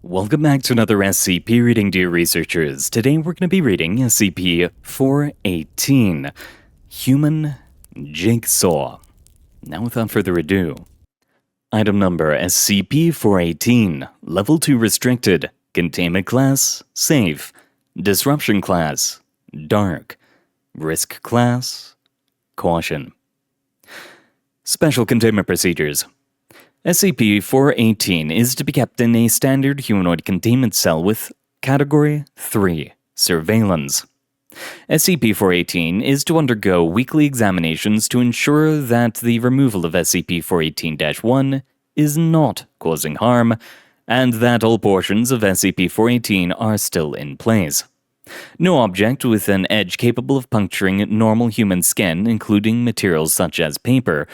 Welcome back to another SCP reading, dear researchers. Today we're going to be reading SCP-418, Human Jigsaw. Now without further ado, item number SCP-418, Level 2 Restricted, Containment Class, Safe, Disruption Class, Dark, Risk Class, Caution. Special Containment Procedures. SCP-418 is to be kept in a standard humanoid containment cell with Category 3, Surveillance. SCP-418 is to undergo weekly examinations to ensure that the removal of SCP-418-1 is not causing harm, and that all portions of SCP-418 are still in place. No object with an edge capable of puncturing normal human skin, including materials such as paper,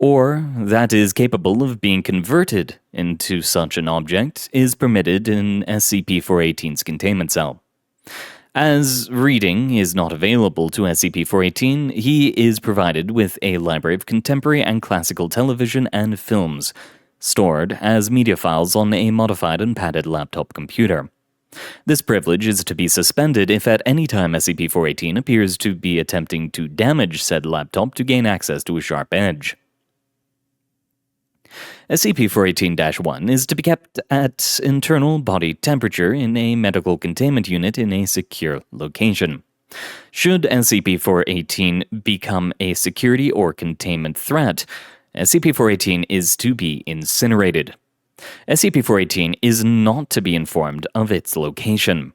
or that is capable of being converted into such an object, is permitted in SCP-418's containment cell. As reading is not available to SCP-418, he is provided with a library of contemporary and classical television and films, stored as media files on a modified and padded laptop computer. This privilege is to be suspended if at any time SCP-418 appears to be attempting to damage said laptop to gain access to a sharp edge. SCP-418-1 is to be kept at internal body temperature in a medical containment unit in a secure location. Should SCP-418 become a security or containment threat, SCP-418 is to be incinerated. SCP-418 is not to be informed of its location.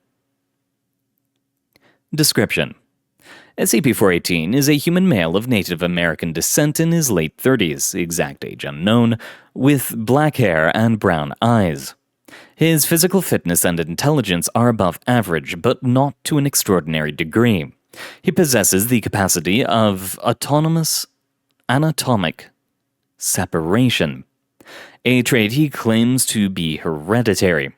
Description: SCP-418 is a human male of Native American descent in his late 30s, exact age unknown, with black hair and brown eyes. His physical fitness and intelligence are above average, but not to an extraordinary degree. He possesses the capacity of autonomous anatomic separation, a trait he claims to be hereditary.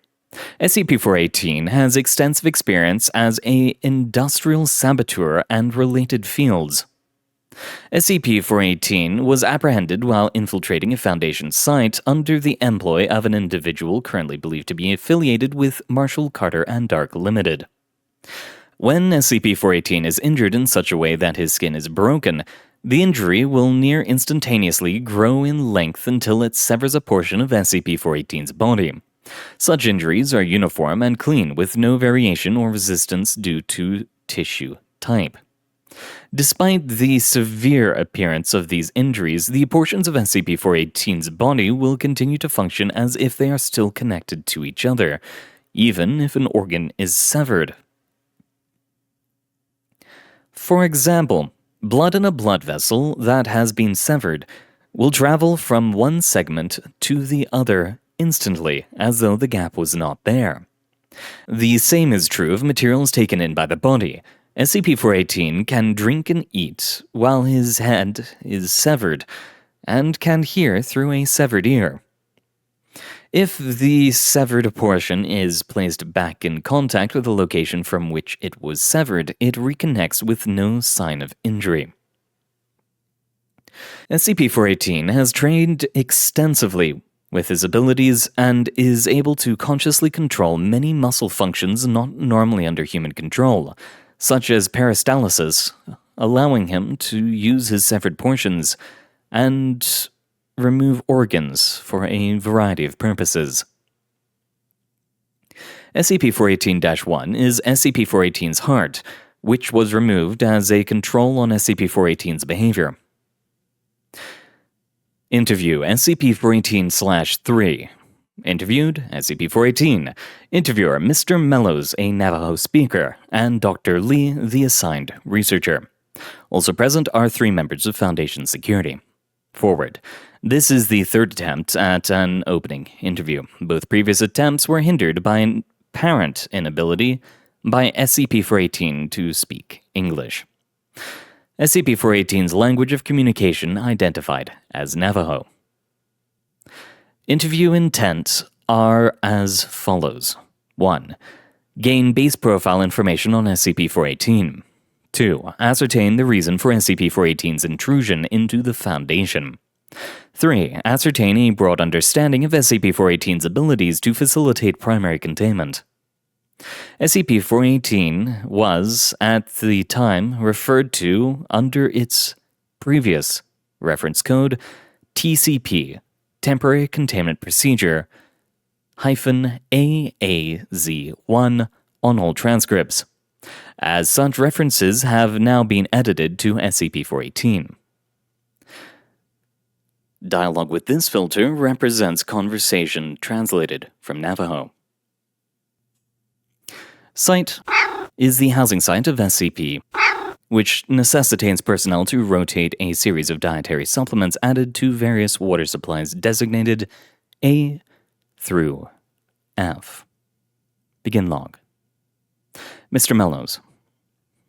SCP-418 has extensive experience as an industrial saboteur and related fields. SCP-418 was apprehended while infiltrating a Foundation site under the employ of an individual currently believed to be affiliated with Marshall Carter and Dark Limited. When SCP-418 is injured in such a way that his skin is broken, the injury will near instantaneously grow in length until it severs a portion of SCP-418's body. Such injuries are uniform and clean, with no variation or resistance due to tissue type. Despite the severe appearance of these injuries, the portions of SCP-418's body will continue to function as if they are still connected to each other, even if an organ is severed. For example, blood in a blood vessel that has been severed will travel from one segment to the other instantly, as though the gap was not there. The same is true of materials taken in by the body. SCP-418 can drink and eat while his head is severed, and can hear through a severed ear. If the severed portion is placed back in contact with the location from which it was severed, it reconnects with no sign of injury. SCP-418 has trained extensively with his abilities and is able to consciously control many muscle functions not normally under human control, such as peristalsis, allowing him to use his severed portions and remove organs for a variety of purposes. SCP-418-1 is SCP-418's heart, which was removed as a control on SCP-418's behavior. Interview SCP-418/3. Interviewed SCP-418. Interviewer Mr. Mellows, a Navajo speaker, and Dr. Lee, the assigned researcher. Also present are 3 members of Foundation security. Forward. This is the 3rd attempt at an opening interview. Both previous attempts were hindered by an apparent inability by SCP-418 to speak English. SCP-418's language of communication identified as Navajo. Interview intent are as follows. 1. Gain base profile information on SCP-418. 2. Ascertain the reason for SCP-418's intrusion into the Foundation. 3. Ascertain a broad understanding of SCP-418's abilities to facilitate primary containment. SCP-418 was, at the time, referred to under its previous reference code TCP, Temporary Containment Procedure, -AAZ1 on all transcripts. As such, references have now been edited to SCP-418. Dialogue with this filter represents conversation translated from Navajo. Site is the housing site of SCP, which necessitates personnel to rotate a series of dietary supplements added to various water supplies designated A through F. Begin log. Mr. Mellows.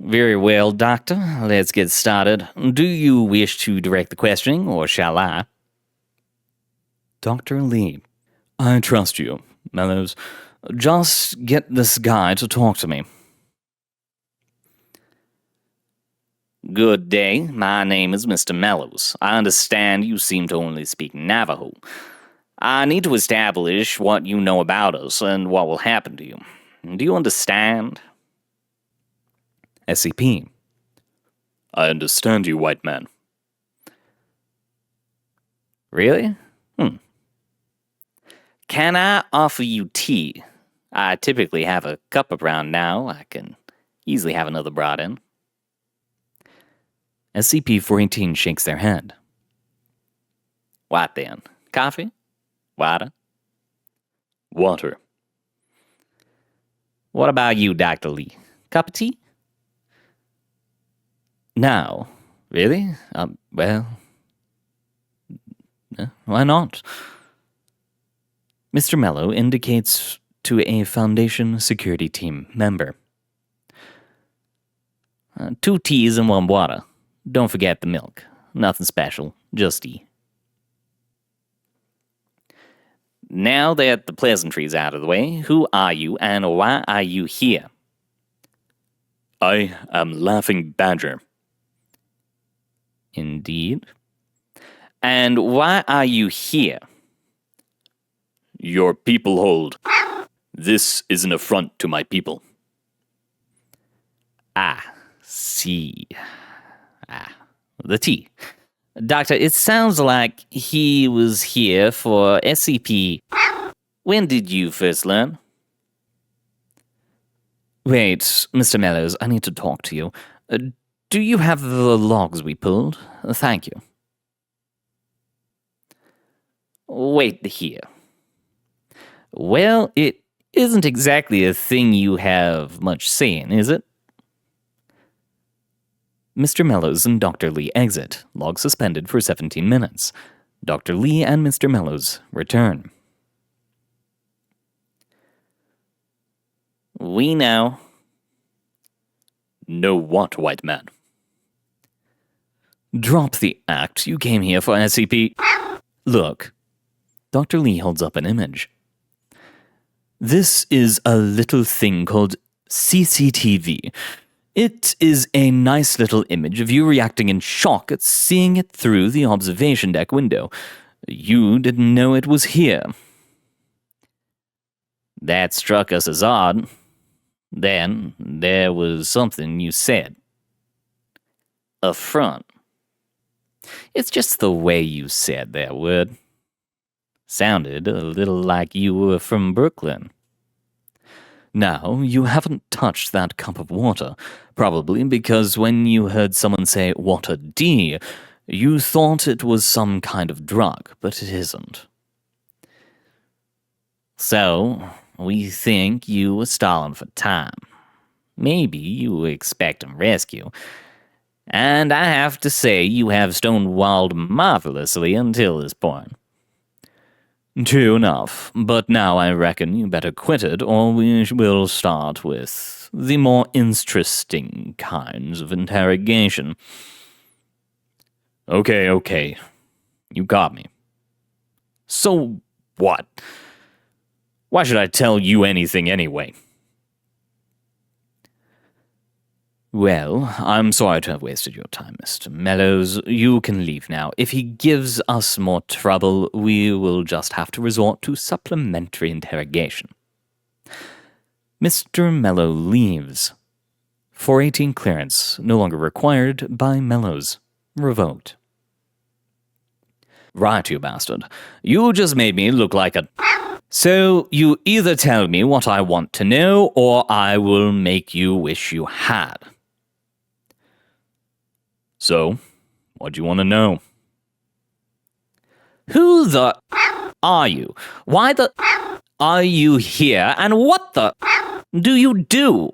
Very well, Doctor. Let's get started. Do you wish to direct the questioning, or shall I? Dr. Lee. I trust you, Mellows. Just get this guy to talk to me. Good day. My name is Mr. Mellows. I understand you seem to only speak Navajo. I need to establish what you know about us and what will happen to you. Do you understand? SCP. I understand you, white man. Really? Can I offer you tea? I typically have a cup around now. I can easily have another brought in. SCP-418 shakes their head. What then? Coffee? Water? Water. What about you, Dr. Lee? Cup of tea? No. Really? Well... why not? Mr. Mello indicates to a Foundation security team member. 2 teas and 1 water. Don't forget the milk. Nothing special, just tea. Now that the pleasantries out of the way, who are you and why are you here? I am Laughing Badger. Indeed. And why are you here? Your people hold. This is an affront to my people. See. The tea. Doctor, it sounds like he was here for SCP. When did you first learn? Wait, Mr. Mellows, I need to talk to you. Do you have the logs we pulled? Thank you. Wait here. Well, it isn't exactly a thing you have much say in, is it? Mr. Mellows and Dr. Lee exit, log suspended for 17 minutes. Dr. Lee and Mr. Mellows return. We know. Know what, white man? Drop the act. You came here for SCP. Look. Dr. Lee holds up an image. This is a little thing called CCTV. It is a nice little image of you reacting in shock at seeing it through the observation deck window. You didn't know it was here. That struck us as odd. Then there was something you said. Affront. It's just the way you said that word. Sounded a little like you were from Brooklyn. Now, you haven't touched that cup of water, probably because when you heard someone say water D, you thought it was some kind of drug, but it isn't. So, we think you were stalling for time. Maybe you were expecting rescue. And I have to say, you have stonewalled marvelously until this point. True enough, but now I reckon you better quit it, or we will start with the more interesting kinds of interrogation. Okay. You got me. So what? Why should I tell you anything anyway? Well, I'm sorry to have wasted your time, Mr. Mellows. You can leave now. If he gives us more trouble, we will just have to resort to supplementary interrogation. Mr. Mellow leaves. 418 clearance, no longer required by Mellows. Revoked. Right, you bastard. You just made me look like a... So, you either tell me what I want to know, or I will make you wish you had. So, what do you want to know? Who the are you? Why the are you here? And what the do you do?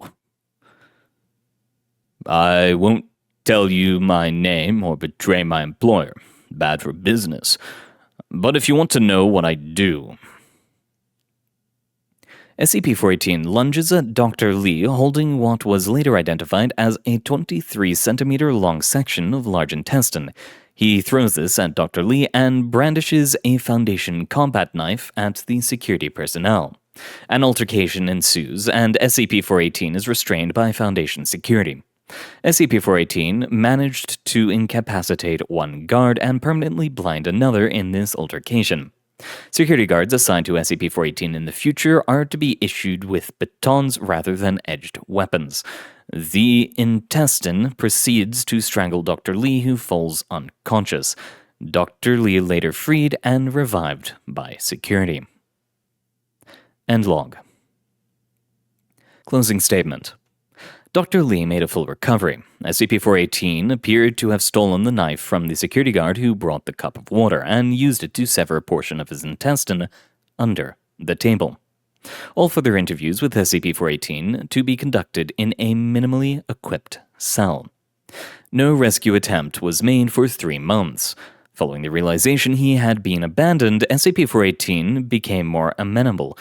I won't tell you my name or betray my employer. Bad for business. But if you want to know what I do... SCP-418 lunges at Dr. Lee holding what was later identified as a 23-centimeter long section of large intestine. He throws this at Dr. Lee and brandishes a Foundation combat knife at the security personnel. An altercation ensues, and SCP-418 is restrained by Foundation security. SCP-418 managed to incapacitate one guard and permanently blind another in this altercation. Security guards assigned to SCP-418 in the future are to be issued with batons rather than edged weapons. The intestine proceeds to strangle Dr. Lee, who falls unconscious. Dr. Lee later freed and revived by security. End log. Closing statement. Dr. Lee made a full recovery. SCP-418 appeared to have stolen the knife from the security guard who brought the cup of water and used it to sever a portion of his intestine under the table. All further interviews with SCP-418 to be conducted in a minimally equipped cell. No rescue attempt was made for 3 months. Following the realization he had been abandoned, SCP-418 became more amenable,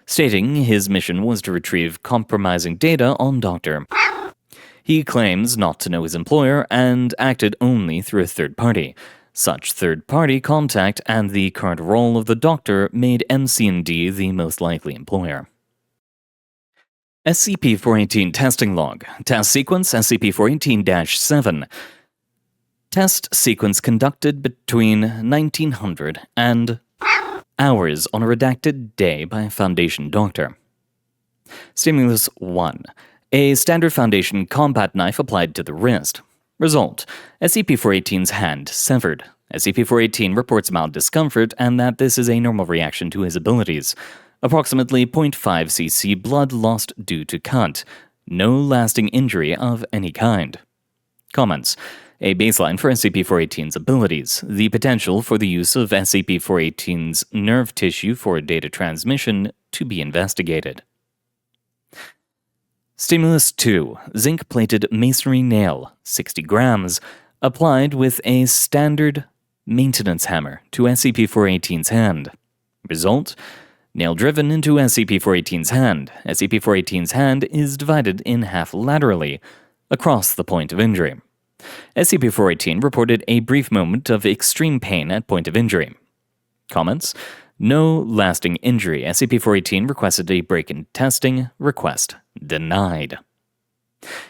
stating his mission was to retrieve compromising data on Dr. He claims not to know his employer and acted only through a third party. Such third-party contact and the current role of the doctor made MC&D the most likely employer. SCP-418 Testing Log. Test Sequence SCP-418-7. Test sequence conducted between 1900 and hours on a redacted day by a Foundation doctor. Stimulus 1. A standard Foundation combat knife applied to the wrist. Result: SCP-418's hand severed. SCP-418 reports mild discomfort and that this is a normal reaction to his abilities. Approximately 0.5 cc blood lost due to cut. No lasting injury of any kind. Comments: a baseline for SCP-418's abilities, the potential for the use of SCP-418's nerve tissue for data transmission to be investigated. Stimulus 2. Zinc-plated masonry nail, 60 grams, applied with a standard maintenance hammer to SCP-418's hand. Result: nail driven into SCP-418's hand. SCP-418's hand is divided in half laterally, across the point of injury. SCP-418 reported a brief moment of extreme pain at point of injury. Comments: no lasting injury. SCP-418 requested a break in testing. Request denied.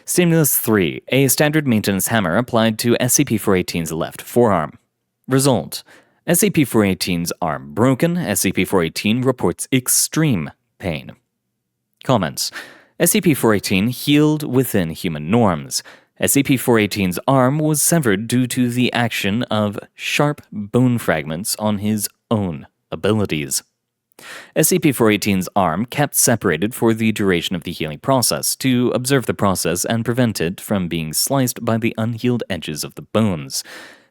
Stimulus 3. A standard maintenance hammer applied to SCP-418's left forearm. Result: SCP-418's arm broken. SCP-418 reports extreme pain. Comments: SCP-418 healed within human norms. SCP-418's arm was severed due to the action of sharp bone fragments on his own abilities. SCP-418's arm kept separated for the duration of the healing process to observe the process and prevent it from being sliced by the unhealed edges of the bones.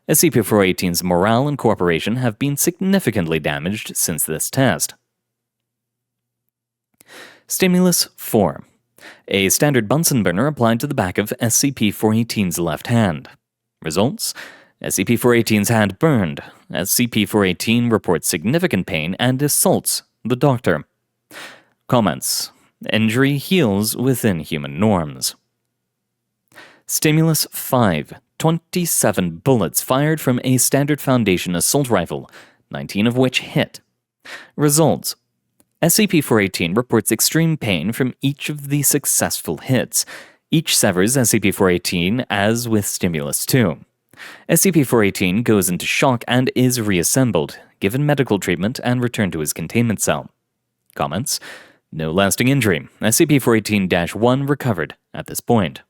SCP-418's morale and cooperation have been significantly damaged since this test. Stimulus 4. A standard Bunsen burner applied to the back of SCP-418's left hand. Results: SCP-418's hand burned. SCP-418 reports significant pain and assaults the doctor. Comments: injury heals within human norms. Stimulus 5. 27 bullets fired from a standard Foundation assault rifle, 19 of which hit. Results: SCP-418 reports extreme pain from each of the successful hits. Each severs SCP-418 as with Stimulus 2. SCP-418 goes into shock and is reassembled, given medical treatment, and returned to his containment cell. Comments: no lasting injury. SCP-418-1 recovered at this point.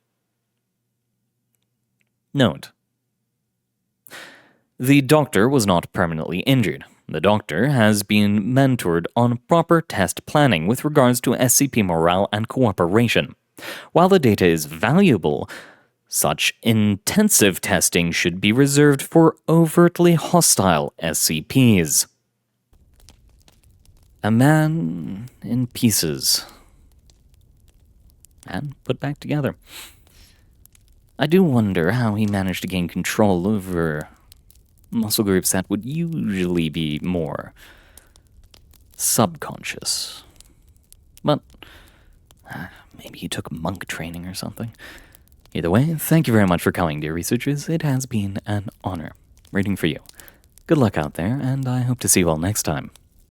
Note: the Doctor was not permanently injured. The Doctor has been mentored on proper test planning with regards to SCP morale and cooperation. While the data is valuable, such intensive testing should be reserved for overtly hostile SCPs. A man in pieces. And put back together. I do wonder how he managed to gain control over muscle groups that would usually be more subconscious. But maybe he took monk training or something. Either way, thank you very much for coming, dear researchers. It has been an honor reading for you. Good luck out there, and I hope to see you all next time.